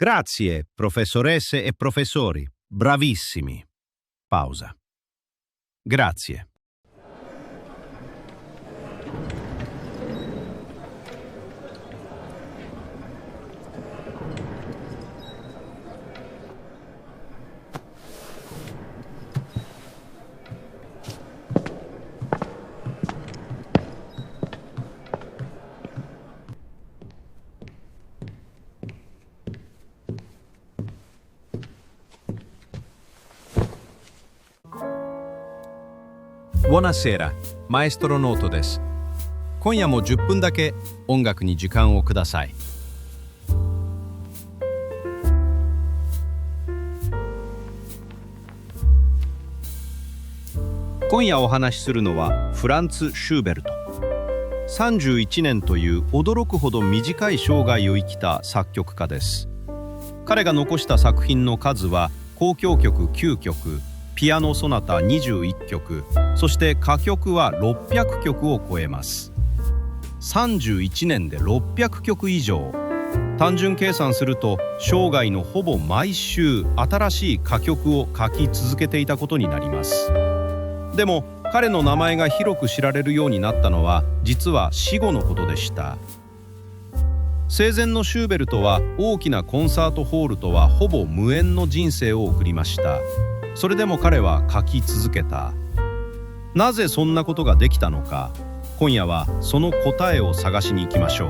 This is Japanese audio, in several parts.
Grazie, professoresse e professori. Bravissimi. Pausa. Grazie. Buonasera, Maestro Noto です。今夜も10分だけ音楽に時間をください。今夜お話しするのはフランツ・シューベルト。31年という驚くほど短い生涯を生きた作曲家です。彼が残した作品の数は交響曲9曲、ピアノソナタ21曲、そして歌曲は600曲を超えます。31年で600曲以上。単純計算すると生涯のほぼ毎週新しい歌曲を書き続けていたことになります。でも彼の名前が広く知られるようになったのは実は死後のことでした。生前のシューベルトは大きなコンサートホールとはほぼ無縁の人生を送りました。それでも彼は書き続けた。なぜそんなことができたのか、今夜はその答えを探しに行きましょう。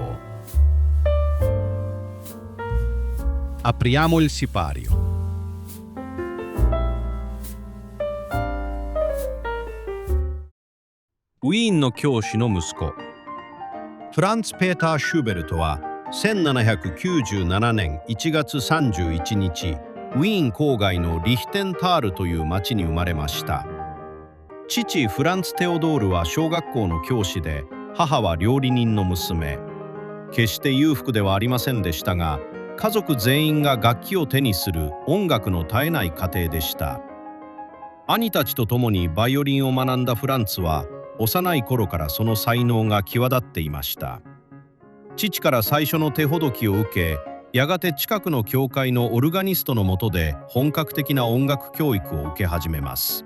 Apriamo il sipario。ウィーンの教師の息子、フランツ・ペーター・シューベルトは1797年1月31日、ウィーン郊外のリヒテンタールという町に生まれました。父フランツ・テオドールは小学校の教師で、母は料理人の娘。決して裕福ではありませんでしたが、家族全員が楽器を手にする音楽の絶えない家庭でした。兄たちと共にバイオリンを学んだフランツは、幼い頃からその才能が際立っていました。父から最初の手ほどきを受け、やがて近くの教会のオルガニストの下で本格的な音楽教育を受け始めます。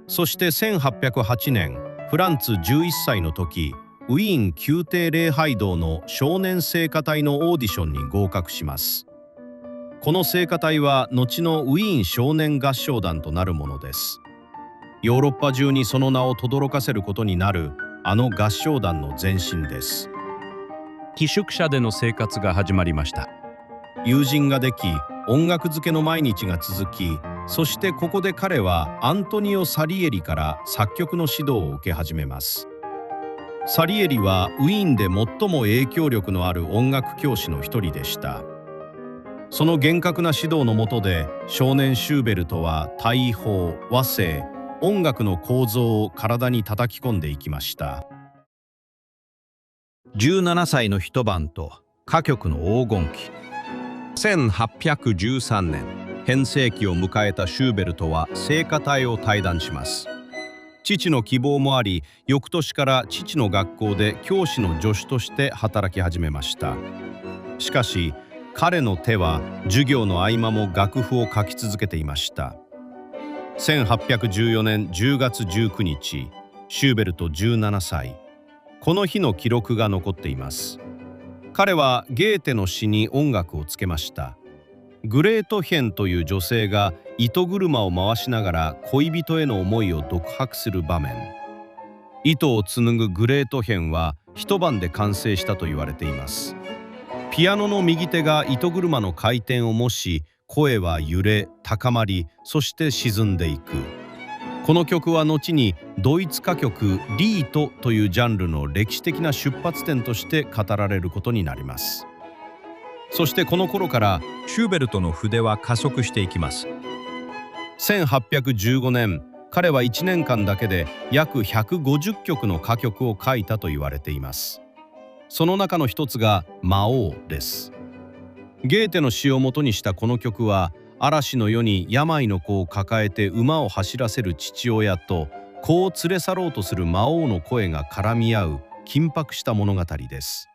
そして1808年、フランツ11歳の時、ウィーン宮廷礼拝堂の少年聖歌隊のオーディションに合格します。この聖歌隊は後のウィーン少年合唱団となるものです。ヨーロッパ中にその名を轟かせることになるあの合唱団の前身です。寄宿舎での生活が始まりました。友人ができ、音楽漬けの毎日が続き、そしてここで彼はアントニオ・サリエリから作曲の指導を受け始めます。サリエリはウィーンで最も影響力のある音楽教師の一人でした。その厳格な指導の下で、少年シューベルトは大法、和声、音楽の構造を体に叩き込んでいきました。17歳の一晩と歌曲の黄金期。1813年、変声期を迎えたシューベルトは聖歌隊を退団します。父の希望もあり、翌年から父の学校で教師の助手として働き始めました。しかし、彼の手は授業の合間も楽譜を書き続けていました。1814年10月19日、シューベルト17歳。この日の記録が残っています。彼はゲーテの詩に音楽をつけました。グレートヘンという女性が糸車を回しながら恋人への思いを独白する場面。糸を紡ぐグレートヘンは一晩で完成したと言われています。ピアノの右手が糸車の回転を模し、声は揺れ、高まり、そして沈んでいく。この曲は後にドイツ歌曲リートというジャンルの歴史的な出発点として語られることになります。そしてこの頃からシューベルトの筆は加速していきます。1815年、彼は1年間だけで約150曲の歌曲を書いたと言われています。その中の一つが魔王です。ゲーテの詩をもとにしたこの曲は、嵐の世に病の子を抱えて馬を走らせる父親と子を連れ去ろうとする魔王の声が絡み合う緊迫した物語です。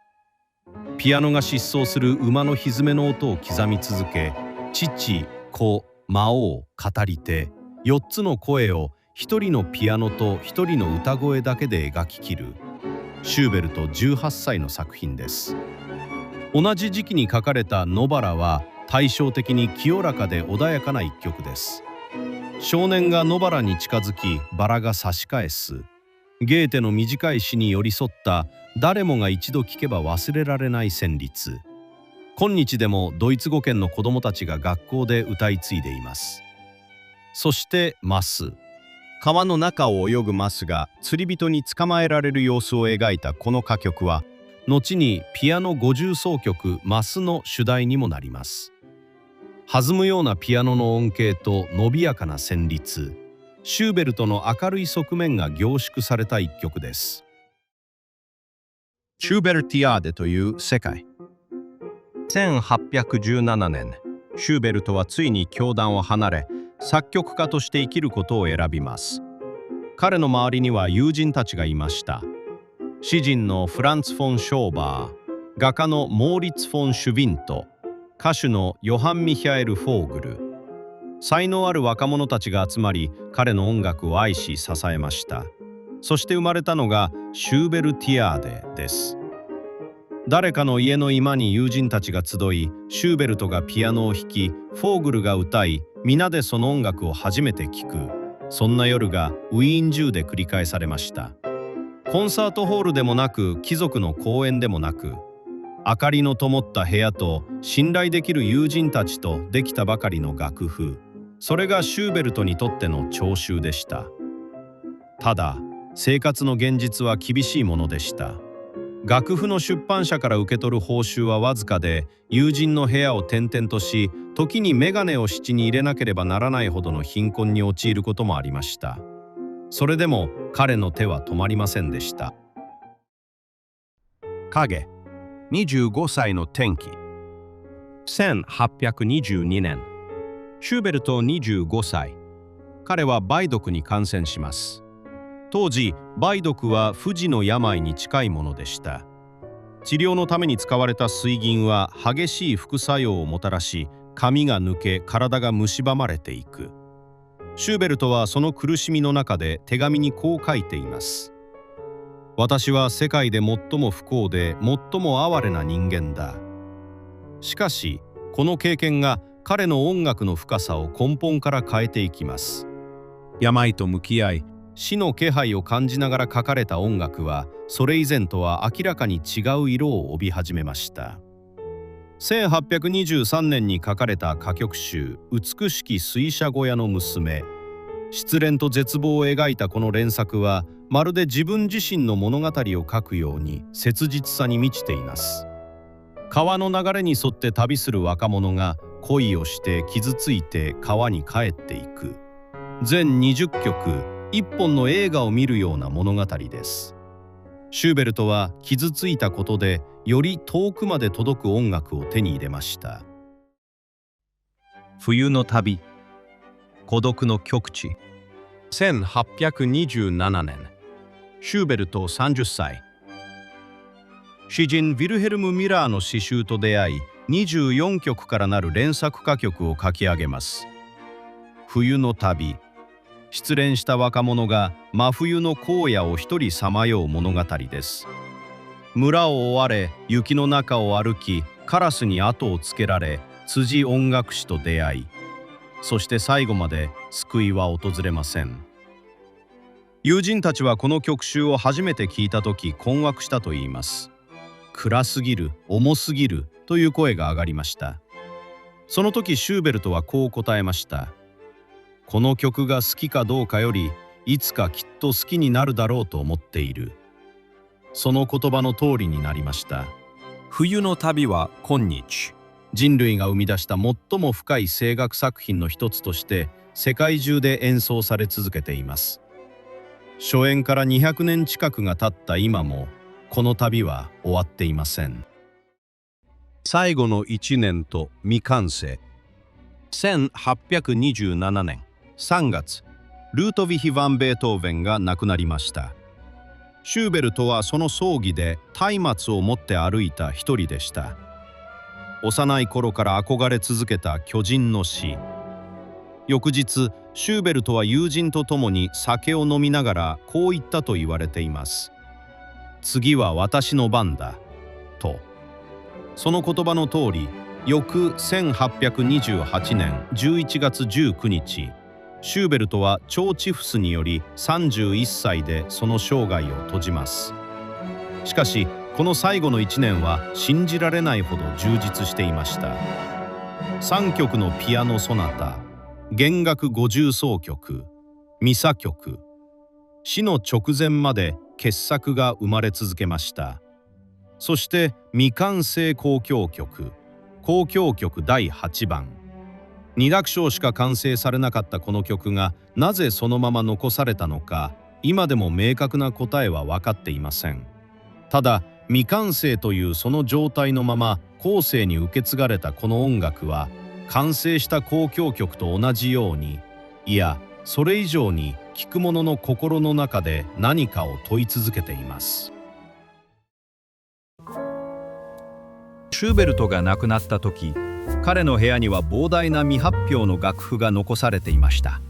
ピアノが疾走する馬の蹄の音を刻み続け、父、子、魔王、語り手、4つの声を一人のピアノと一人の歌声だけで描き切るシューベルト18歳の作品です。同じ時期に書かれたノバラは対照的に清らかで穏やかな一曲です。少年が野原に近づき、バラが差し返す。ゲーテの短い詩に寄り添った誰もが一度聞けば忘れられない旋律。今日でもドイツ語圏の子どもたちが学校で歌い継いでいます。そしてマス。川の中を泳ぐマスが釣り人に捕まえられる様子を描いたこの歌曲は、後にピアノ50奏曲マスの主題にもなります。弾むようなピアノの音型と伸びやかな旋律、シューベルトの明るい側面が凝縮された一曲です。シューベルティアーデという世界。1817年、シューベルトはついに教団を離れ、作曲家として生きることを選びます。彼の周りには友人たちがいました。詩人のフランツ・フォン・ショーバー、画家のモーリッツ・フォン・シュヴィント、歌手のヨハン・ミヒャエル・フォーグル。才能ある若者たちが集まり、彼の音楽を愛し支えました。そして生まれたのがシューベルティアーデです。誰かの家の居間に友人たちが集い、シューベルトがピアノを弾き、フォーグルが歌い、皆でその音楽を初めて聴く。そんな夜がウィーン中で繰り返されました。コンサートホールでもなく、貴族の公園でもなく、明かりの灯った部屋と信頼できる友人たちとできたばかりの楽譜。それがシューベルトにとっての徴収でした。ただ、生活の現実は厳しいものでした。楽譜の出版社から受け取る報酬はわずかで、友人の部屋を転々とし、時に眼鏡を質に入れなければならないほどの貧困に陥ることもありました。それでも彼の手は止まりませんでした。影、25歳の転機。1822年、シューベルト25歳。彼は梅毒に感染します。当時、梅毒は不治の病に近いものでした。治療のために使われた水銀は激しい副作用をもたらし、髪が抜け、体が蝕まれていく。シューベルトはその苦しみの中で手紙にこう書いています。私は世界で最も不幸で最も哀れな人間だ。しかし、この経験が彼の音楽の深さを根本から変えていきます。病と向き合い、死の気配を感じながら書かれた音楽は、それ以前とは明らかに違う色を帯び始めました。1823年に書かれた歌曲集「美しき水車小屋の娘」。失恋と絶望を描いたこの連作は、まるで自分自身の物語を書くように切実さに満ちています。川の流れに沿って旅する若者が恋をして傷ついて川に帰っていく。全20曲、一本の映画を見るような物語です。シューベルトは傷ついたことでより遠くまで届く音楽を手に入れました。冬の旅、孤独の極地。1827年、シューベルト30歳。詩人ヴィルヘルム・ミラーの詩集と出会い、24曲からなる連作歌曲を書き上げます。冬の旅。失恋した若者が真冬の荒野を一人さまよう物語です。村を追われ、雪の中を歩き、カラスに後をつけられ、辻音楽師と出会い、そして最後まで救いは訪れません。友人たちはこの曲集を初めて聞いた時困惑したといいます。暗すぎる、重すぎるという声が上がりました。その時シューベルトはこう答えました。この曲が好きかどうかより、いつかきっと好きになるだろうと思っている。その言葉の通りになりました。冬の旅は今日、人類が生み出した最も深い声楽作品の一つとして世界中で演奏され続けています。初演から200年近くが経った今も、この旅は終わっていません。最後の1年と未完成。1827年3月、ルートヴィヒ・ヴァン・ベートーヴェンが亡くなりました。シューベルトはその葬儀で松明を持って歩いた一人でした。幼い頃から憧れ続けた巨人の死。翌日、シューベルトは友人と共に酒を飲みながらこう言ったと言われています。次は私の番だ、と。その言葉の通り、翌1828年11月19日、シューベルトは腸チフスにより31歳でその生涯を閉じます。しかし、この最後の1年は信じられないほど充実していました。3曲のピアノソナタ、弦楽50奏曲、ミサ曲、死の直前まで傑作が生まれ続けました。そして未完成交響曲、交響曲第8番。2楽章しか完成されなかったこの曲がなぜそのまま残されたのか、今でも明確な答えは分かっていません。ただ、未完成というその状態のまま後世に受け継がれたこの音楽は、完成した交響曲と同じように、いや、それ以上に聴く者の心の中で何かを問い続けています。シューベルトが亡くなった時、彼の部屋には膨大な未発表の楽譜が残されていました。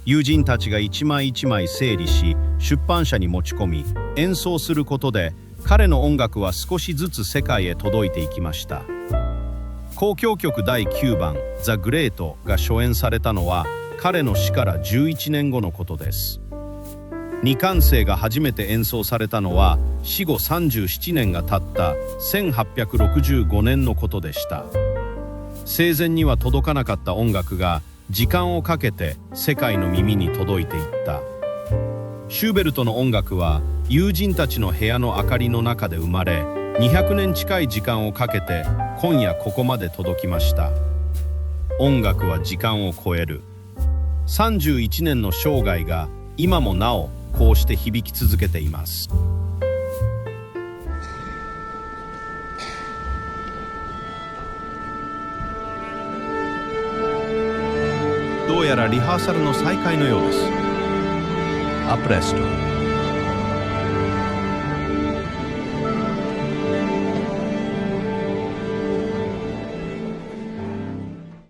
友人たちが一枚一枚整理し、出版社に持ち込み、演奏することで、彼の音楽は少しずつ世界へ届いていきました。交響曲第9番「ザ・グレート」が初演されたのは彼の死から11年後のことです。未完成が初めて演奏されたのは死後37年が経った1865年のことでした。生前には届かなかった音楽が時間をかけて世界の耳に届いていった。シューベルトの音楽は友人たちの部屋の明かりの中で生まれ、200年近い時間をかけて今夜ここまで届きました。音楽は時間を超える。31年の生涯が今もなおこうして響き続けています。どうやらリハーサルの再開のようです。A presto.